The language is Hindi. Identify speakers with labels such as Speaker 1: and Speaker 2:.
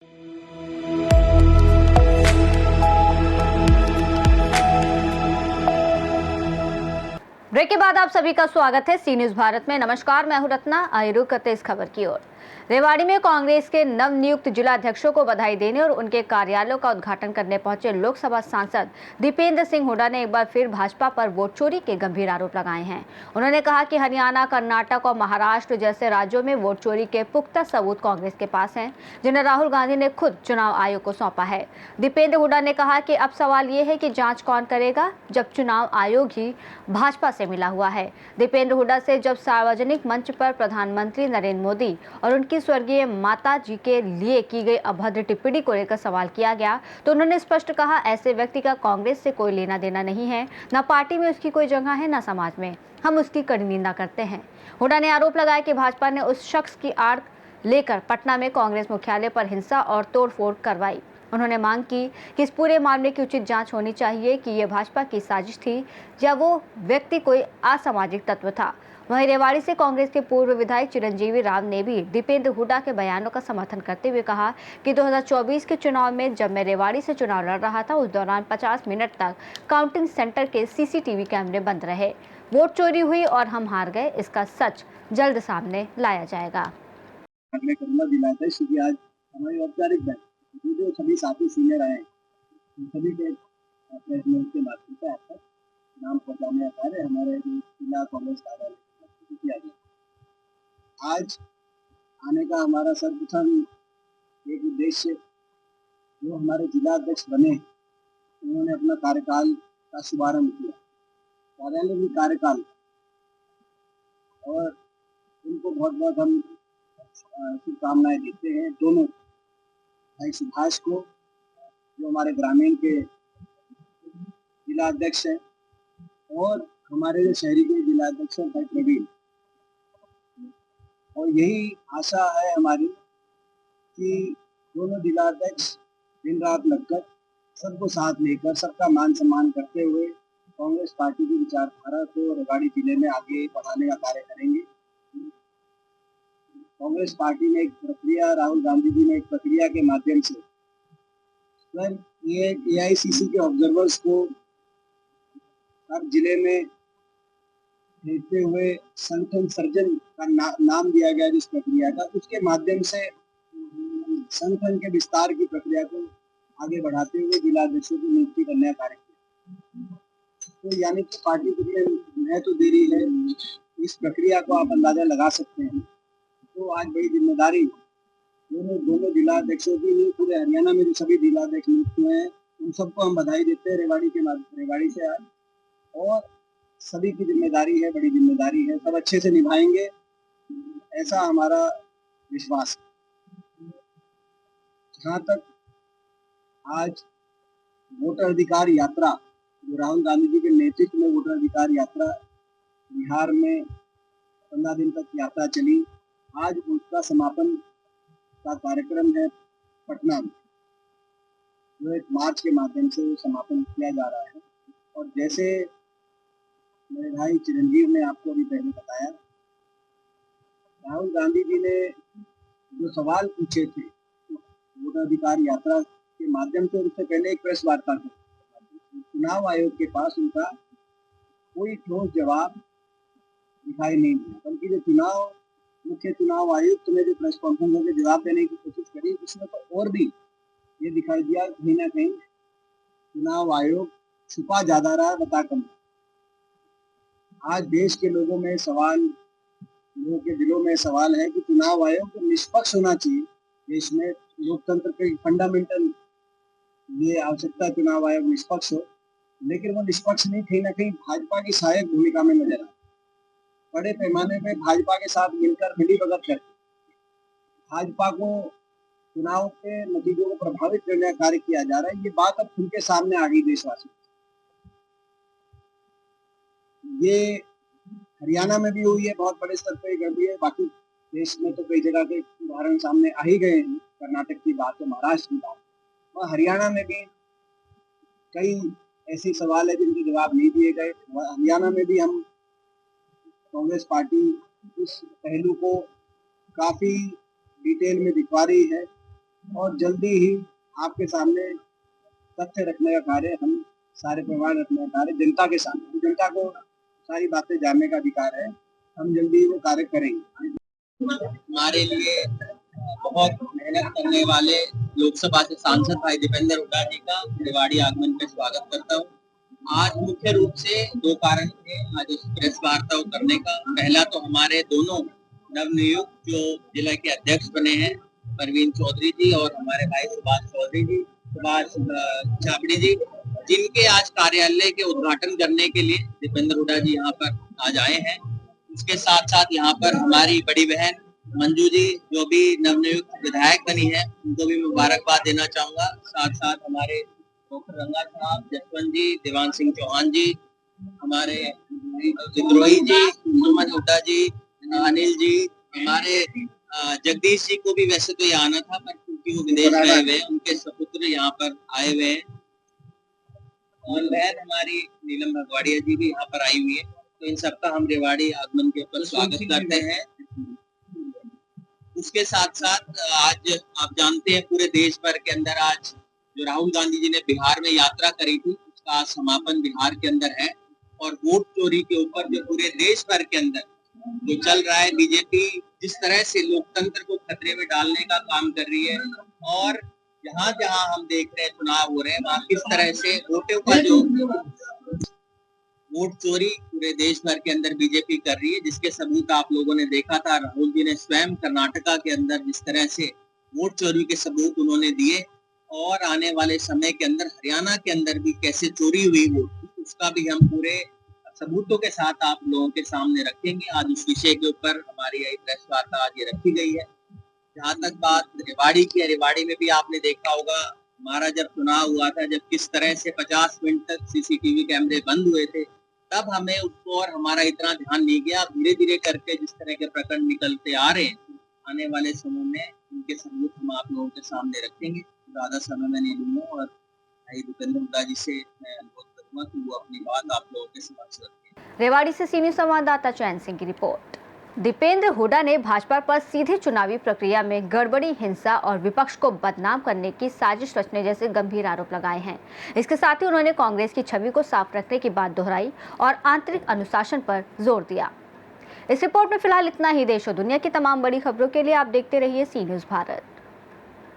Speaker 1: ब्रेक के बाद आप सभी का स्वागत है सी न्यूज भारत में। नमस्कार, मैं हूं रत्ना। आइए रुक करते इस खबर की ओर। रेवाड़ी में कांग्रेस के नवनियुक्त जिला अध्यक्षों को बधाई देने और उनके कार्यालयों का उद्घाटन करने पहुंचे लोकसभा सांसद दीपेंद्र सिंह हुड्डा ने एक बार फिर भाजपा पर वोट चोरी के गंभीर आरोप लगाए हैं। उन्होंने कहा कि हरियाणा, कर्नाटक और महाराष्ट्र जैसे राज्यों में वोट चोरी के पुख्ता सबूत कांग्रेस के पास हैं, जिन्हें राहुल गांधी ने खुद चुनाव आयोग को सौंपा है। दीपेंद्र हुड्डा ने कहा कि अब सवाल ये है कि जांच कौन करेगा, जब चुनाव आयोग ही भाजपा से मिला हुआ है। दीपेंद्र हुड्डा से जब सार्वजनिक मंच पर प्रधानमंत्री नरेंद्र मोदी और उनकी स्वर्गीय माता जी के लिए की गई अभद्र टिप्पणी को लेकर सवाल किया गया तो उन्होंने स्पष्ट कहा, ऐसे व्यक्ति का कांग्रेस से कोई लेना देना नहीं है, न पार्टी में उसकी कोई जगह है, न समाज में। हम उसकी कड़ी निंदा करते हैं। हुड्डा ने आरोप लगाया कि भाजपा ने उस शख्स की आड़ लेकर पटना में कांग्रेस मुख्यालय पर हिंसा और तोड़फोड़ करवाई। उन्होंने मांग की कि इस पूरे मामले की उचित जांच होनी चाहिए कि ये भाजपा की साजिश थी या वो व्यक्ति कोई असामाजिक तत्व था। वहीं रेवाड़ी से कांग्रेस के पूर्व विधायक चिरंजीवी राव ने भी दीपेंद्र हुड्डा के बयानों का समर्थन करते हुए कहा कि 2024 के चुनाव में जब मैं रेवाड़ी से चुनाव लड़ रहा था, उस दौरान 50 मिनट तक काउंटिंग सेंटर के सीसीटीवी कैमरे बंद रहे। वोट चोरी हुई और हम हार गए, इसका सच जल्द सामने लाया जाएगा।
Speaker 2: जो सभी साथी सीनियर आए सभी के के माध्यम से आपका नाम पहुंचाने का कार्य हमारे जिला कांग्रेस कार्यालय किया गया। आज आने का हमारा सर्वप्रथम एक उद्देश्य, जो हमारे जिला अध्यक्ष बने उन्होंने अपना कार्यकाल का शुभारंभ किया, कार्यालय में कार्यकाल, और उनको बहुत बहुत हम शुभकामनाएं देते हैं। दोनों भाई सुभाष को, जो हमारे ग्रामीण के जिला अध्यक्ष हैं, और हमारे जो शहरी के जिला अध्यक्ष हैं भाई प्रवीण। और यही आशा है हमारी कि दोनों जिला अध्यक्ष दिन रात लगकर सबको साथ लेकर सबका मान सम्मान करते हुए कांग्रेस पार्टी की विचारधारा को रेवाड़ी जिले में आगे बढ़ाने का कार्य करेंगे। कांग्रेस पार्टी ने एक प्रक्रिया, राहुल गांधी जी ने एक प्रक्रिया के माध्यम से एआईसीसी के ऑब्जर्वर्स को हर जिले में भेजते हुए संगठन सर्जन का नाम दिया गया। जिस प्रक्रिया का, उसके माध्यम से संगठन के विस्तार की प्रक्रिया को आगे बढ़ाते हुए जिला अध्यक्षों की नियुक्ति करने का कार्य किया। तो यानी कि पार्टी कितने महत्व दे रही है, इस प्रक्रिया को आप अंदाजा लगा सकते हैं। तो आज बड़ी जिम्मेदारी दोनों जिला अध्यक्षों की नहीं, पूरे हरियाणा में जो सभी जिला अध्यक्ष नियुक्त हुए हैं उन सबको हम बधाई देते हैं रेवाड़ी से आज। और सभी की जिम्मेदारी है, बड़ी जिम्मेदारी है, सब अच्छे से निभाएंगे, ऐसा हमारा विश्वास है। जहाँ तक आज वोटर अधिकार यात्रा, जो राहुल गांधी जी के नेतृत्व में वोटर अधिकार यात्रा बिहार में 15 दिन तक यात्रा चली, आज उसका समापन का कार्यक्रम है पटना में, जो एक मार्च के माध्यम से वो समापन किया जा रहा है। और जैसे मेरे भाई चिरंजीव ने आपको अभी पहले बताया, राहुल गांधी जी ने जो सवाल पूछे थे वोटर अधिकार यात्रा के माध्यम से, उससे पहले एक प्रेस वार्ता की, चुनाव आयोग के पास उनका कोई ठोस जवाब दिखाई नहीं दिया, बल्कि जो मुख्य चुनाव आयुक्त ने जो प्रेस कॉन्फ्रेंस में जवाब देने की कोशिश करी, उसमें तो और भी ये दिखाई दिया कहीं ना कहीं चुनाव आयोग छुपा ज्यादा रहा, बता कम। आज देश के लोगों के दिलों में सवाल है कि चुनाव आयोग तो निष्पक्ष होना चाहिए। देश में लोकतंत्र के फंडामेंटल ये आवश्यकता है, चुनाव आयोग निष्पक्ष हो, लेकिन वो निष्पक्ष नहीं, कहीं ना कहीं भाजपा की सहायक भूमिका में नजर आता, बड़े पैमाने पे भाजपा के साथ मिलकर मिलीभगत करके भाजपा को चुनाव के नतीजों को प्रभावित करने का कार्य किया जा रहा है। ये बात अब खुल के सामने आ गई देशवासी। ये हरियाणा में भी हुई है, बहुत बड़े स्तर पर गड़बड़ी है। बाकी देश में तो कई जगह के उदाहरण सामने आ ही गए हैं, कर्नाटक की बात हो, महाराष्ट्र की बात, और हरियाणा में भी कई ऐसे सवाल है जिनके जवाब नहीं दिए गए। हरियाणा में भी हम कांग्रेस पार्टी इस पहलू को काफी डिटेल में दिखवा रही है और जल्दी ही आपके सामने तथ्य रखने का कार्य, हम सारे प्रमाण रखने का कार्य जनता के सामने, जनता को सारी बातें जानने का अधिकार है, हम जल्दी वो कार्य करेंगे।
Speaker 3: हमारे लिए बहुत मेहनत करने वाले लोकसभा से सांसद भाई दीपेंद्र हुड्डा जी का रेवाड़ी आगमन पे स्वागत करता हूँ। आज मुख्य रूप से दो कारण थे आज इस प्रेस वार्ता करने का। पहला तो हमारे दोनों नवनियुक्त जो जिला के अध्यक्ष बने हैं, परवीन चौधरी जी और हमारे भाई सुभाष छाबड़ी जी, जिनके आज कार्यालय के उद्घाटन करने के लिए दीपेंद्र हुड्डा जी यहाँ पर आज आए हैं। उसके साथ साथ यहाँ पर हमारी बड़ी बहन मंजू जी जो भी नवनियुक्त विधायक बनी है, उनको भी मुबारकबाद देना चाहूंगा। साथ साथ हमारे डॉक्टर रंगा साहब, जसवंत जी, देवान सिंह चौहान जी, हमारे विद्रोही जी, सुमन हुड्डा जी, अनिल जी, हमारे जगदीश जी को भी वैसे तो यहाँ आना था, पर क्योंकि वो विदेश गए हुए हैं, उनके सपुत्र यहाँ पर आए हुए हैं। और बहन हमारी नीलम भगवाड़िया जी भी यहाँ पर आई हुई है। तो इन सबका हम रेवाड़ी आगमन के ऊपर स्वागत करते हैं। उसके साथ साथ आज आप जानते हैं पूरे देश भर के अंदर आज जो राहुल गांधी जी ने बिहार में यात्रा करी थी, उसका समापन बिहार के अंदर है। और वोट चोरी के ऊपर जो पूरे देश भर के अंदर जो चल रहा है, बीजेपी जिस तरह से लोकतंत्र को खतरे में डालने का काम कर रही है, और जहां जहां हम देख रहे हैं चुनाव हो रहे हैं, वहां किस तरह से वोटों का जो वोट चोरी पूरे देश भर के अंदर बीजेपी कर रही है, जिसके सबूत आप लोगों ने देखा था। राहुल जी ने स्वयं कर्नाटका के अंदर जिस तरह से वोट चोरी के सबूत उन्होंने दिए, और आने वाले समय के अंदर हरियाणा के अंदर भी कैसे चोरी हुई वोट, उसका भी हम पूरे सबूतों के साथ आप लोगों के सामने रखेंगे। आज उस विषय के ऊपर हमारी यही प्रेस वार्ता आज ये रखी गई है। जहाँ तक बात रेवाड़ी की है, रेवाड़ी में भी आपने देखा होगा हमारा जब चुनाव हुआ था, जब किस तरह से 50 मिनट तक सीसीटीवी कैमरे बंद हुए थे, तब हमें उसको और हमारा इतना ध्यान नहीं गया। धीरे धीरे करके जिस तरह के प्रकरण निकलते आ रहे हैं, आने वाले समय में उनके सबूत हम आप लोगों के सामने रखेंगे। ज्यादा समय में नहीं लूंगा और भाई दीपेंद्र हुड्डा जी से मैं अनुरोध करूंगा कि वो अपनी बात आप लोगों के समक्ष रखें।
Speaker 1: रेवाड़ी से सीनियर संवाददाता चैन सिंह की रिपोर्ट। दीपेंद्र हुड्डा ने भाजपा पर सीधे चुनावी प्रक्रिया में गड़बड़ी, हिंसा और विपक्ष को बदनाम करने की साजिश रचने जैसे गंभीर आरोप लगाए हैं। इसके साथ ही उन्होंने कांग्रेस की छवि को साफ रखने की बात दोहराई और आंतरिक अनुशासन पर जोर दिया। इस रिपोर्ट में फिलहाल इतना ही। देश और दुनिया की तमाम बड़ी खबरों के लिए आप देखते रहिए सी न्यूज़ भारत।